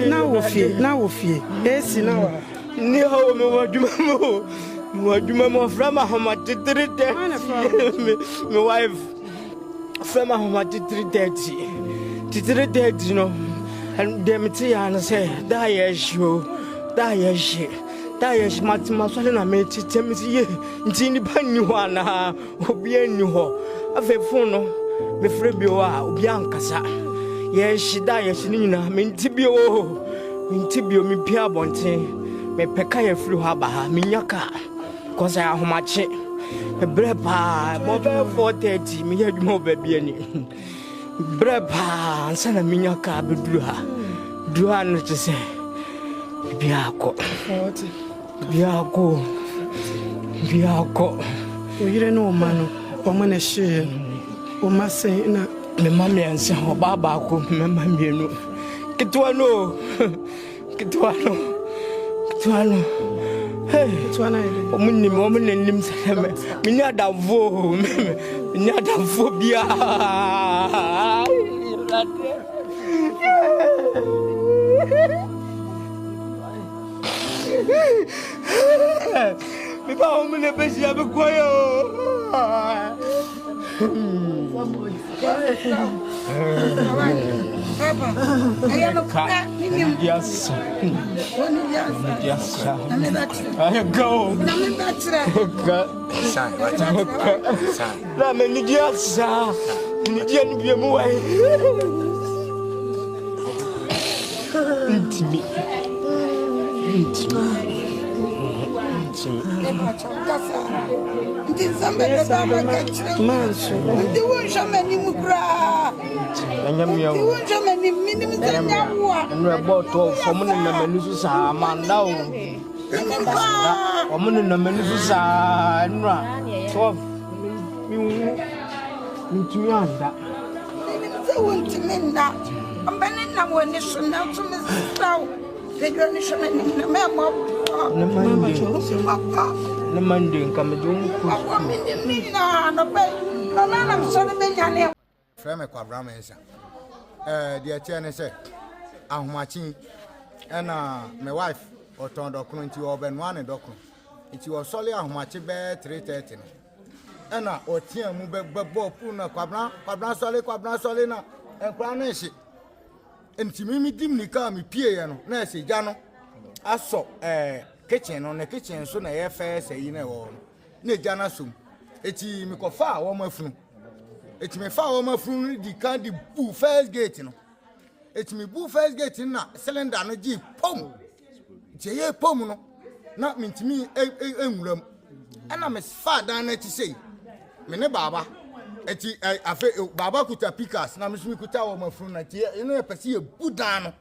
Now we fear. Yes, now. No, me what you mo from my home at 3:30. My wife from my home at 3:30. 3:30, you know. And them say, die show, die shit. Dayesh Matima Solana made Timothy, Tini Panuana, Obianuho, a Fefono, Befrebioa, Biancasa. Yes, she dies, Nina, Mintibio, mi Piabonte, me Pekaya flew Haba, Minyaka, cause I have much a brepa, mobile 4:30, me had more baby. Brepa, and son of Minyaka, Bedua, Duan to say, Biaco. Biago. You don't know, man. Woman, a share. O must say, me mammy and say, oh, Baba, remember me. Get to know. Hey, it's one woman and limbs. Me not a vo, me not a phobia. Because I'm in a busy of a choir. Yes, I go. Let me just be away. Frame kwa brama esa. The chairman say, "Ahumachi, and my wife oton dokunu nti obenwane dokunu. Nti wo sole ahumachi be 3:30 no. Ena otia mu be pu na kwabran sole na enkwa na ehye. Nti mimi dim nika mi pie ye no na ehye gya no. Aso kitchen no na kitchen so na ye fe se yi na wo no. Na gya na som. Eti mi kofa wo mafunu. Eti me fa wo mafunu di kan di bu first gate no. Eti me bu first gate na cylinder no gi pom. Je ye pom no. Na mintimi enwuram. Ana me fa dan na ti sei. Me ne baba. Eti afa baba kuta pikas na me sumi kuta wo mafunu na ti eno e pese ye bu dan no.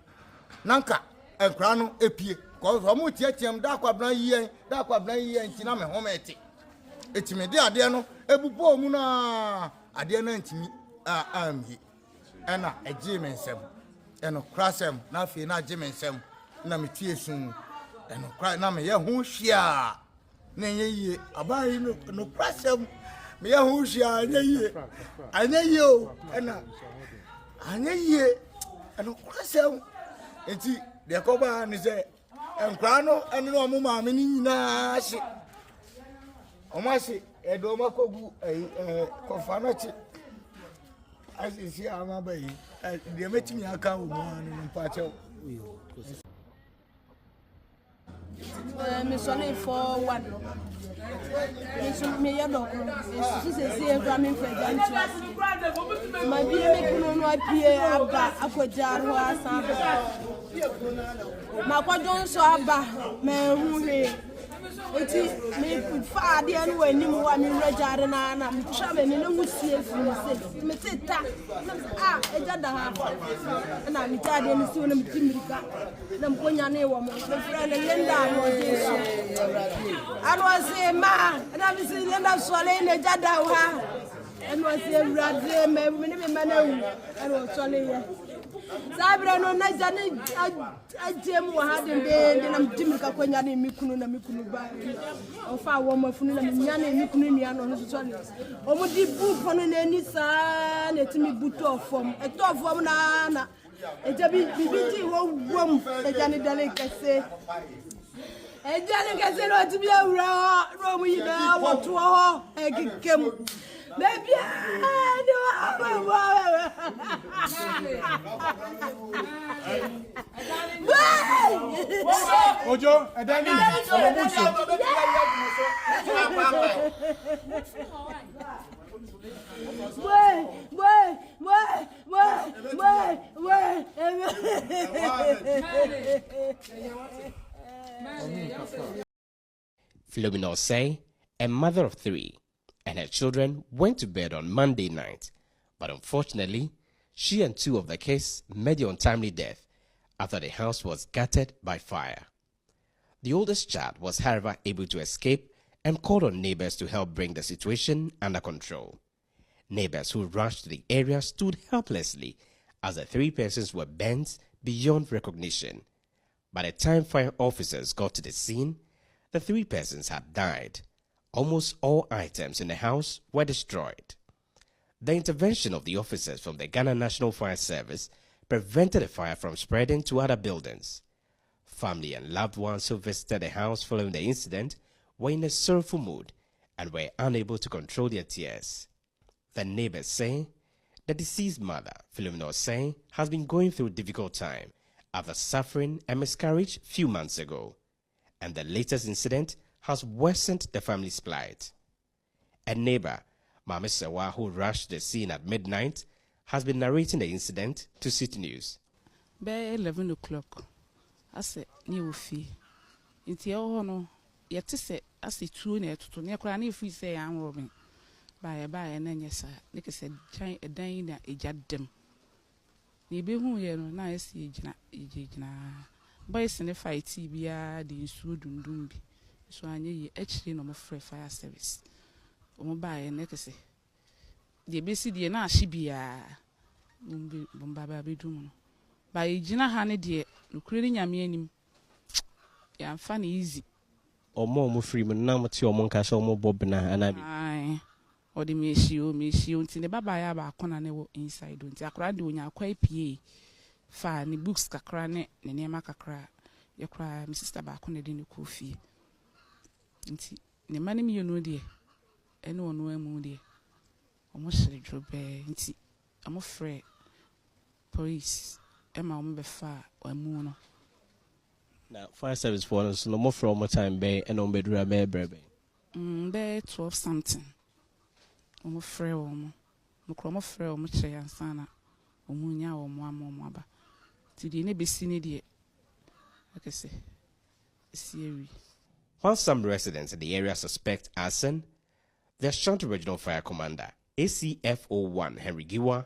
Nanka enkra no epie. Ko so mo tiatiam da kwabran yi nti na me homa eti. Eti me de ade no ebubo mu na ade na ntimi amhi ena eje me nsem eno krasem na afi na age me nsem na me tie sun eno kra na me ye ho hwia na ye yie abai no krasem me ye ho hwia anya yie o ena anya yie eno krasem enti de ko ba ni se enkra no eno no mo ma me ni nyina hye omasi edo makogu konfanachi asisi amabai de metimi aka wo mo anu mpache me sole for one me ya doko si se evra me fa janti ma bi me kuno no apie aba akwajar ho asa ma kwajon so aba me hu he eti me fa de anu anim wa me rejare na me twa me ne musie fi me teta eja da ha na me tade me si wona me timirika na mponya na ewo mo fra le lenda no jesu anu ase ma na me si lenda sole ne eja da ha anu ase urade me ne me na wu anu sole ye Sabra no na jani ajem wa hadin be na mdimika kwa nyane mikunu na mikunu ba. Ofa wo mafunu na nyane mikunu ni ano no so ne. Omo di bu pono na ni sa na timi buto ofom. Eto ofom na ejabi bibiti wo wom ejani dale kase. Ejani kase no timi awura ro mu yina wo to ho ekikem. Baby, Ojo, Adani, Philomena Osei, a mother of 3, and her children went to bed on Monday night, but unfortunately, she and 2 of the kids met the untimely death after the house was gutted by fire. The oldest child was, however, able to escape and called on neighbors to help bring the situation under control. Neighbors who rushed to the area stood helplessly as the 3 persons were burnt beyond recognition. By the time fire officers got to the scene, the 3 persons had died. Almost all items in the house were destroyed. The intervention of the officers from the Ghana National Fire Service prevented the fire from spreading to other buildings. Family and loved ones who visited the house following the incident were in a sorrowful mood and were unable to control their tears. The neighbors say the deceased mother, Philomena Osei, has been going through a difficult time after suffering a miscarriage few months ago, and the latest incident has worsened the family's plight. A neighbor, Mama Sewa, who rushed the scene at midnight, has been narrating the incident to City News. By 11 o'clock, I said, "New fee." Into your honor, yet say, I see 2 near to near cranny if we say I'm robbing. By and then yes, like I said, giant a dine a jad Ni be who ye no nice ejina. Boys in the fight TBR the Sudundumbi. So I knew actually no more fire service. Omoba and nekese. The basic the na shibia Bumbaba bedum. By Gina Honey dear, no creating yamianim. Ya funny easy. Or more free, but now much your monkas or more bobina and I. Or the Meshio, until the Baba Yaba Kona inside. Don't I cried when you quite PA. Fa ni books kakra ne nema kakra ye kra my sister ba ko ne de ne kofi nti ne mane mi yonu de ene ono emu de omo hire drobe nti omo frɛ police ema omo be fa emu no na fire service for us no more from time be ene omo bedura be brebe be 12 something omo frɛ omo no kro omo frɛ omo kire yansana omo nya omo amomo aba. While some residents in the area suspect arson, the Ashanti Regional Fire Commander, ACFO1 Henry Giwa,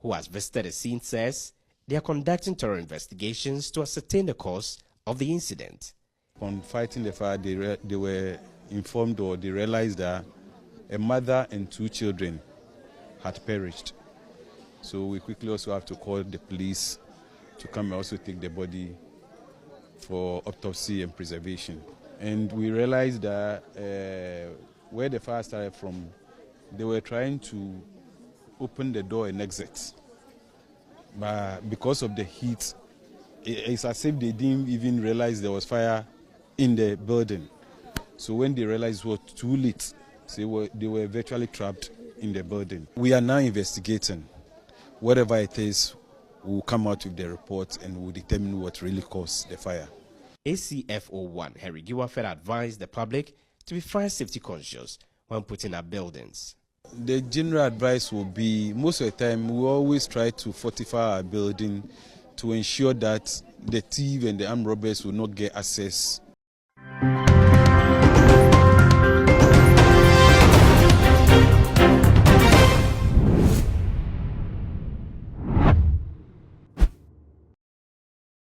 who has visited the scene, says they are conducting thorough investigations to ascertain the cause of the incident. On fighting the fire, they were informed or they realized that a mother and 2 children had perished. So we quickly also have to call the police to come and also take the body for autopsy and preservation. And we realized that where the fire started from, they were trying to open the door and exit. But because of the heat, it's as if they didn't even realize there was fire in the building. So when they realized it was too late, so they were virtually trapped in the building. We are now investigating. Whatever it is, we'll come out with the report and we'll determine what really caused the fire. ACFO1 Henry Giwa further advised the public to be fire safety conscious when putting up buildings. The general advice will be, most of the time, we always try to fortify our building to ensure that the thief and the armed robbers will not get access